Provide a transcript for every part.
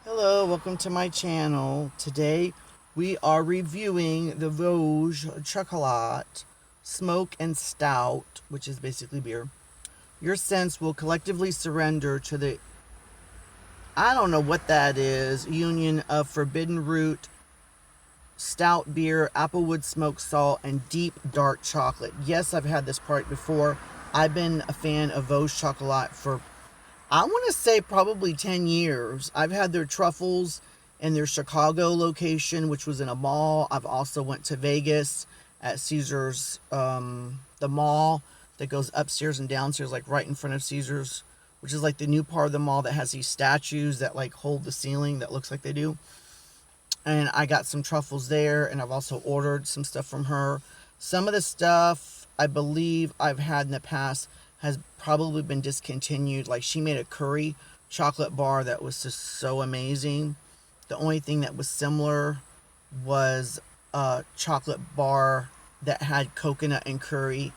Hello, welcome to my channel. Today we are reviewing the Vosges Chocolat Smoke and Stout, which is basically beer. Your sense will collectively surrender to the, I don't know what that is, union of forbidden root, stout beer, applewood smoked salt, and deep dark chocolate. Yes, I've had this product before. I've been a fan of Vosges Chocolat for, I want to say, probably 10 years. I've had their truffles in their Chicago location, which was in a mall. I've also went to Vegas at Caesars, the mall that goes upstairs and downstairs, like right in front of Caesars, which is like the new part of the mall that has these statues that like hold the ceiling that looks like they do. And I got some truffles there, and I've also ordered some stuff from her. Some of the stuff I believe I've had in the past has probably been discontinued. Like, she made a curry chocolate bar that was just so amazing. The only thing that was similar was a chocolate bar that had coconut and curry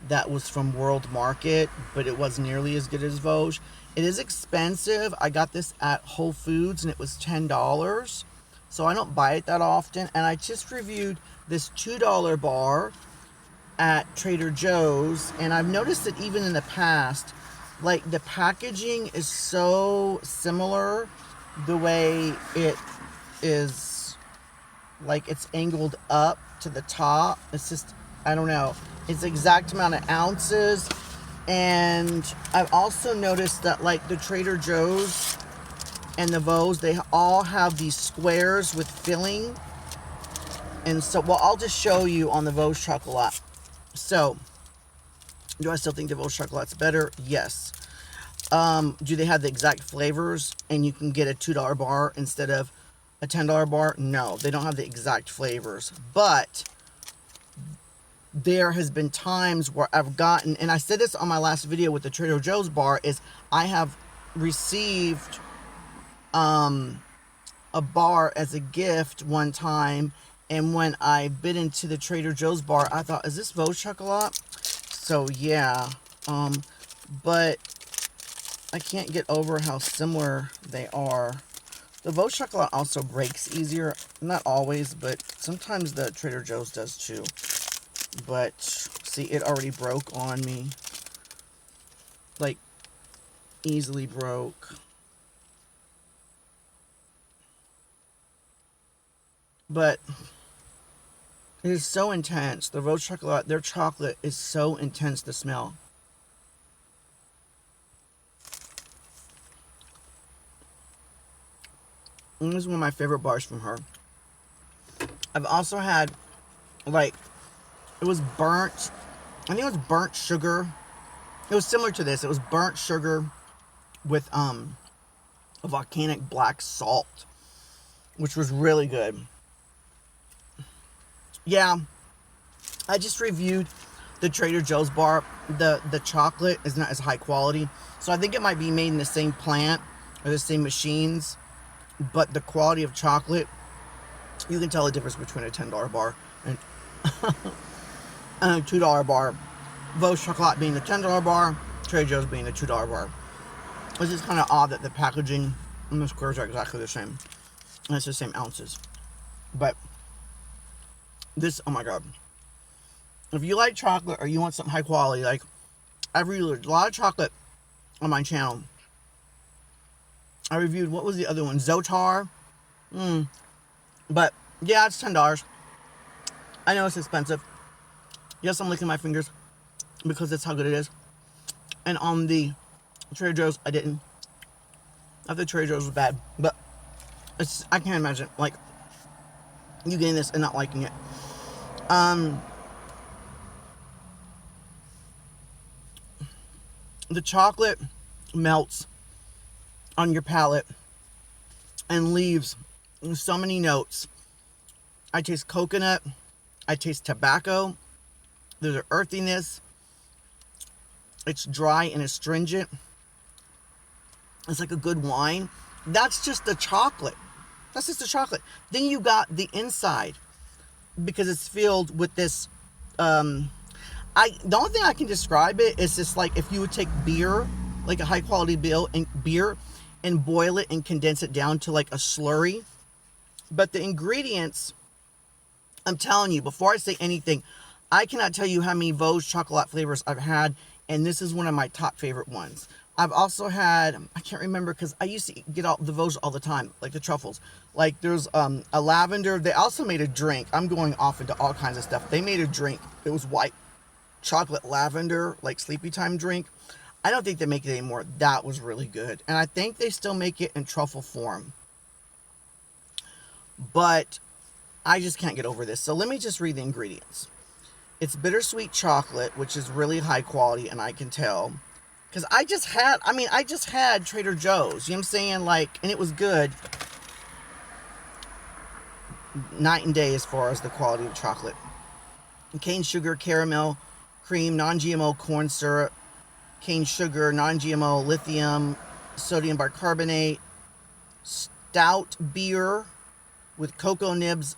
that was from World Market, but it wasn't nearly as good as Vosges. It is expensive. I got this at Whole Foods and it was $10. So I don't buy it that often. And I just reviewed this $2 bar at Trader Joe's, and I've noticed that even in the past, like, the packaging is so similar. The way it is, like, it's angled up to the top. It's just, I don't know. It's the exact amount of ounces. And I've also noticed that, like, the Trader Joe's and the Vosges, they all have these squares with filling. And so, well, I'll just show you on the Vosges Chocolat. So, do I still think the Vosges Chocolat's better? Yes. Do they have the exact flavors and you can get a $2 bar instead of a $10 bar? No, they don't have the exact flavors. But there has been times where I've gotten, and I said this on my last video with the Trader Joe's bar, is I have received a bar as a gift one time, and when I bit into the Trader Joe's bar, I thought, is this Vosges Chocolat? So yeah, but I can't get over how similar they are. The Vosges Chocolat also breaks easier. Not always, but sometimes the Trader Joe's does too. But see, it already broke on me. Like, easily broke. But it is so intense. The Vosges Chocolat, their chocolate is so intense to smell. And this is one of my favorite bars from her. I've also had, like, it was burnt, I think it was burnt sugar. It was similar to this. It was burnt sugar with a volcanic black salt, which was really good. Yeah, I just reviewed the Trader Joe's bar. The chocolate is not as high quality, so I think it might be made in the same plant or the same machines, but the quality of chocolate, you can tell the difference between a $10 bar and a $2 bar. Vosges Chocolat being the $10 bar, Trader Joe's being the $2 bar. It's just kind of odd that the packaging and the squares are exactly the same. And it's the same ounces. But this, oh my god. If you like chocolate or you want something high quality, like, I've reviewed a lot of chocolate on my channel. I reviewed, what was the other one? Zotar. But yeah, it's $10. I know it's expensive. Yes, I'm licking my fingers because that's how good it is. And on the Trader Joe's, I didn't. I thought the Trader Joe's was bad, but it's, I can't imagine, like, you getting this and not liking it. The chocolate melts on your palate and leaves so many notes. I taste coconut. I taste tobacco. There's an earthiness. It's dry and astringent. It's like a good wine. That's just the chocolate. That's just the chocolate. Then you got the inside, because it's filled with this, the only thing I can describe it is just like if you would take beer, like a high quality beer, and boil it and condense it down to like a slurry. But the ingredients, I'm telling you, before I say anything, I cannot tell you how many Vosges chocolate flavors I've had, and this is one of my top favorite ones. I've also had, I can't remember because I used to get all the Vosges all the time, like the truffles. Like there's a lavender. They also made a drink. I'm going off into all kinds of stuff. They made a drink. It was white chocolate lavender, like sleepy time drink. I don't think they make it anymore. That was really good. And I think they still make it in truffle form. But I just can't get over this. So let me just read the ingredients. It's bittersweet chocolate, which is really high quality, and I can tell. Because I just had Trader Joe's. You know what I'm saying? Like, and it was good. Night and day as far as the quality of chocolate. Cane sugar, caramel, cream, non-GMO corn syrup, cane sugar, non-GMO lithium, sodium bicarbonate, stout beer with cocoa nibs,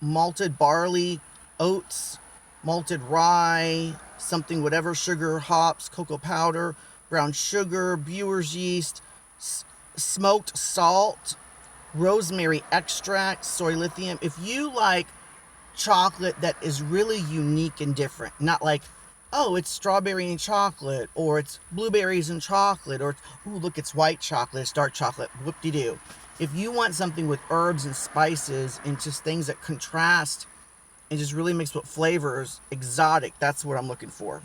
malted barley, oats, malted rye, something whatever, sugar, hops, cocoa powder, brown sugar, brewer's yeast, smoked salt, rosemary extract, soy lithium. If you like chocolate that is really unique and different, not like, oh, it's strawberry and chocolate, or it's blueberries and chocolate, or ooh, look, it's white chocolate, it's dark chocolate, whoop-de-doo. If you want something with herbs and spices and just things that contrast and just really mix with flavors, exotic, that's what I'm looking for.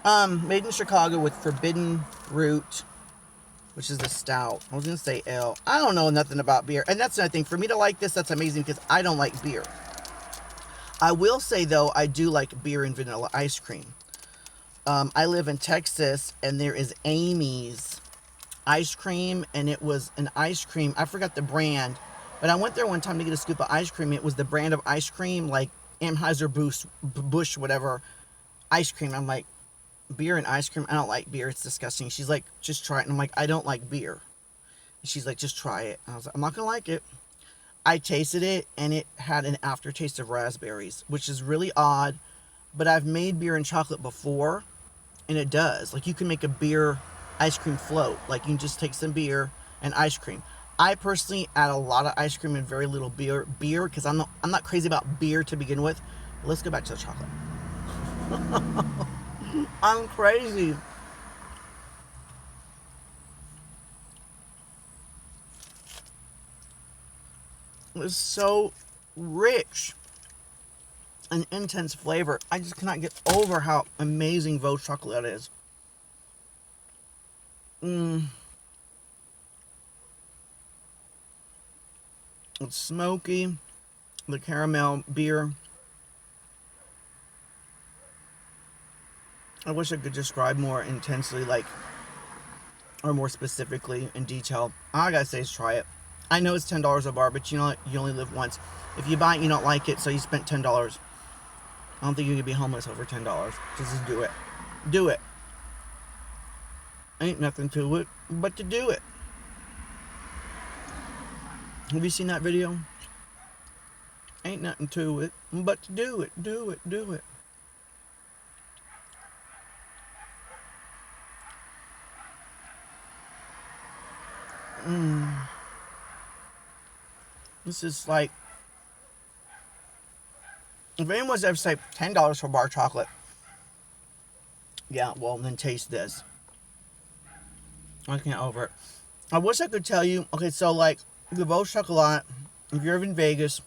Made in Chicago with forbidden root, which is the stout. I was going to say ale. I don't know nothing about beer. And that's another thing. For me to like this, that's amazing because I don't like beer. I will say, though, I do like beer and vanilla ice cream. I live in Texas, and there is Amy's ice cream, and it was an ice cream. I forgot the brand, but I went there one time to get a scoop of ice cream. It was the brand of ice cream, like Anheuser-Busch, whatever, ice cream. I'm like, beer and ice cream? I don't like beer. It's disgusting. She's like, just try it. And I'm like, I don't like beer. And she's like, just try it. And I was like, I'm not going to like it. I tasted it, and it had an aftertaste of raspberries, which is really odd. But I've made beer and chocolate before, and it does. Like, you can make a beer ice cream float. Like, you can just take some beer and ice cream. I personally add a lot of ice cream and very little beer because I'm not crazy about beer to begin with. But let's go back to the chocolate. I'm crazy. It's so rich and intense flavor. I just cannot get over how amazing Vosges chocolate is. It's smoky. The caramel beer. I wish I could describe more intensely, like, or more specifically in detail. All I gotta say is try it. I know it's $10 a bar, but you know what? You only live once. If you buy it, you don't like it, so you spent $10. I don't think you can be homeless over $10. Just do it. Do it. Ain't nothing to it but to do it. Have you seen that video? Ain't nothing to it but to do it. Do it. Do it. This is like, if anyone's ever said $10 for bar chocolate, yeah, well, then taste this. I can't over it. I wish I could tell you, okay, so like the Vosges chocolate, if you're in Vegas,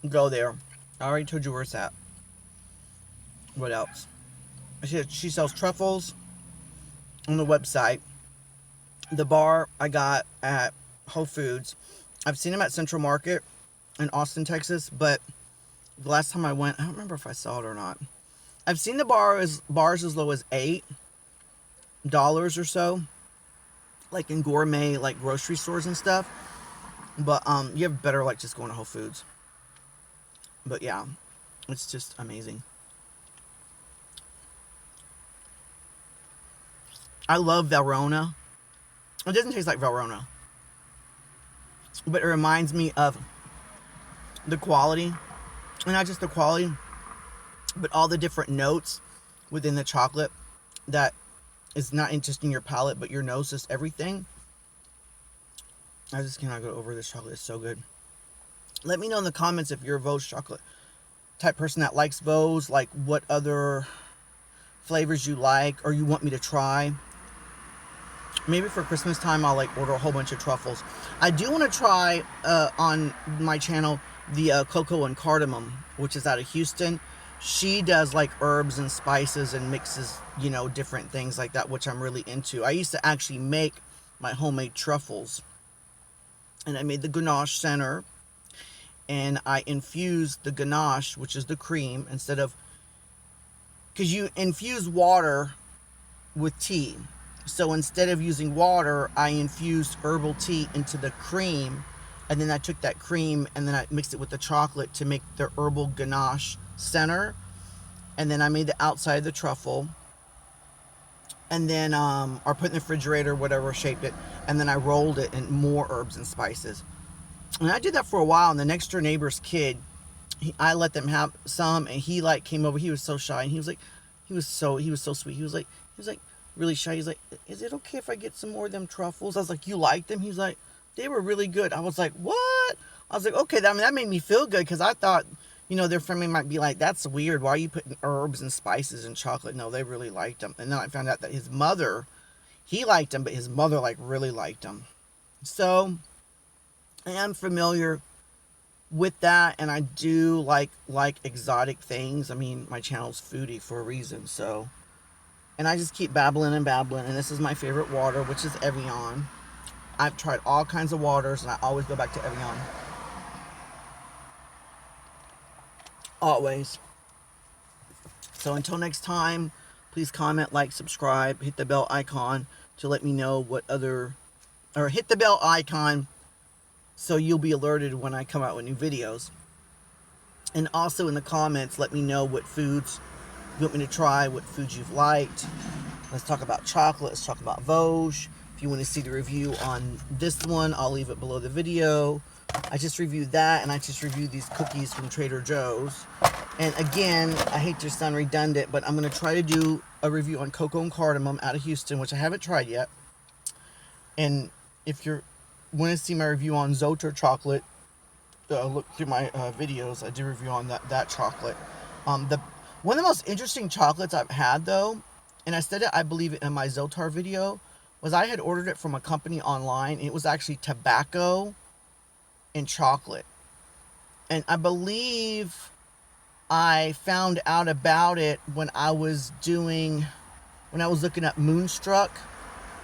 go there. I already told you where it's at. What else? She sells truffles on the website. The bar I got at Whole Foods. I've seen them at Central Market in Austin, Texas, but the last time I went, I don't remember if I saw it or not. I've seen the bars as low as $8 or so, like in gourmet, like grocery stores and stuff. But you have better like just going to Whole Foods. But yeah, it's just amazing. I love Valrhona. It doesn't taste like Valrhona, but it reminds me of the quality, and not just the quality, but all the different notes within the chocolate that is not just in your palate, but your nose, just everything. I just cannot go over this chocolate. It's so good. Let me know in the comments if you're a Vosges chocolate type person that likes Vosges, like what other flavors you like or you want me to try. Maybe for Christmas time I'll like order a whole bunch of truffles. I do want to try on my channel the cocoa and cardamom, which is out of Houston. She does like herbs and spices and mixes, you know, different things like that, which I'm really into. I used to actually make my homemade truffles, and I made the ganache center, and I infused the ganache, which is the cream, instead of, because you infuse water with tea. So instead of using water, I infused herbal tea into the cream, and then I took that cream and then I mixed it with the chocolate to make the herbal ganache center. And then I made the outside of the truffle, and then or put in the refrigerator, whatever, shaped it, and then I rolled it in more herbs and spices. And I did that for a while, and the next door neighbor's kid, I let them have some, and he like came over. He was so shy, and he was like, he was so sweet. He was like really shy. He's like, is it okay if I get some more of them truffles? I was like, you like them? He's like, they were really good. I was like, what? I was like, okay. I mean, that made me feel good, because I thought, you know, their family might be like, that's weird. Why are you putting herbs and spices in chocolate? No, they really liked them. And then I found out that his mother, he liked them, but his mother like really liked them. So I am familiar with that, and I do like exotic things. I mean, my channel's foodie for a reason. So, and I just keep babbling and babbling. And this is my favorite water, which is Evian. I've tried all kinds of waters, and I always go back to Evian. Always. So until next time, please comment, like, subscribe, hit the bell icon to let me know what other, or hit the bell icon so you'll be alerted when I come out with new videos. And also in the comments, let me know what foods you want me to try, what foods you've liked. Let's talk about chocolate. Let's talk about Vosges. If you want to see the review on this one, I'll leave it below the video. I just reviewed that, and I just reviewed these cookies from Trader Joe's. And again, I hate to sound redundant, but I'm going to try to do a review on cocoa and cardamom out of Houston, which I haven't tried yet. And if you want to see my review on Zoter chocolate, look through my videos. I do review on that chocolate. One of the most interesting chocolates I've had, though, and I said it, I believe it in my Zotar video, was I had ordered it from a company online, and it was actually tobacco and chocolate. And I believe I found out about it when I was looking up Moonstruck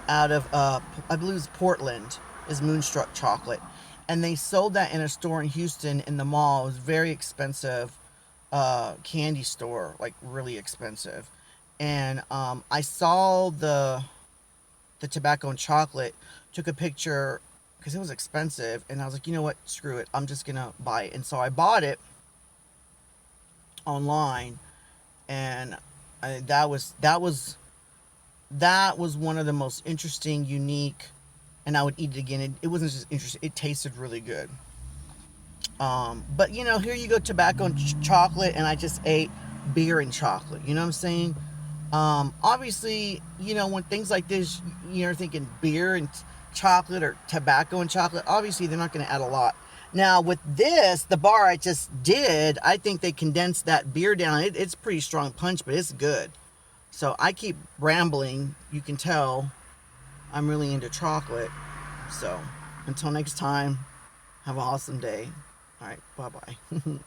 out of, I believe it was Portland, is Moonstruck chocolate. And they sold that in a store in Houston in the mall. It was very expensive candy store, like really expensive. And I saw the tobacco and chocolate, took a picture because it was expensive, and I was like, you know what, screw it, I'm just gonna buy it. And so I bought it online, and that was one of the most interesting, unique, and I would eat it again. It wasn't just interesting, it tasted really good. But you know, here you go, tobacco and chocolate, and I just ate beer and chocolate, you know what I'm saying? Obviously, you know, when things like this, you're thinking beer and chocolate or tobacco and chocolate, obviously they're not going to add a lot. Now with this, the bar I just did, I think they condensed that beer down. It's pretty strong punch, but it's good. So I keep rambling. You can tell I'm really into chocolate. So until next time, have an awesome day. All right, bye-bye.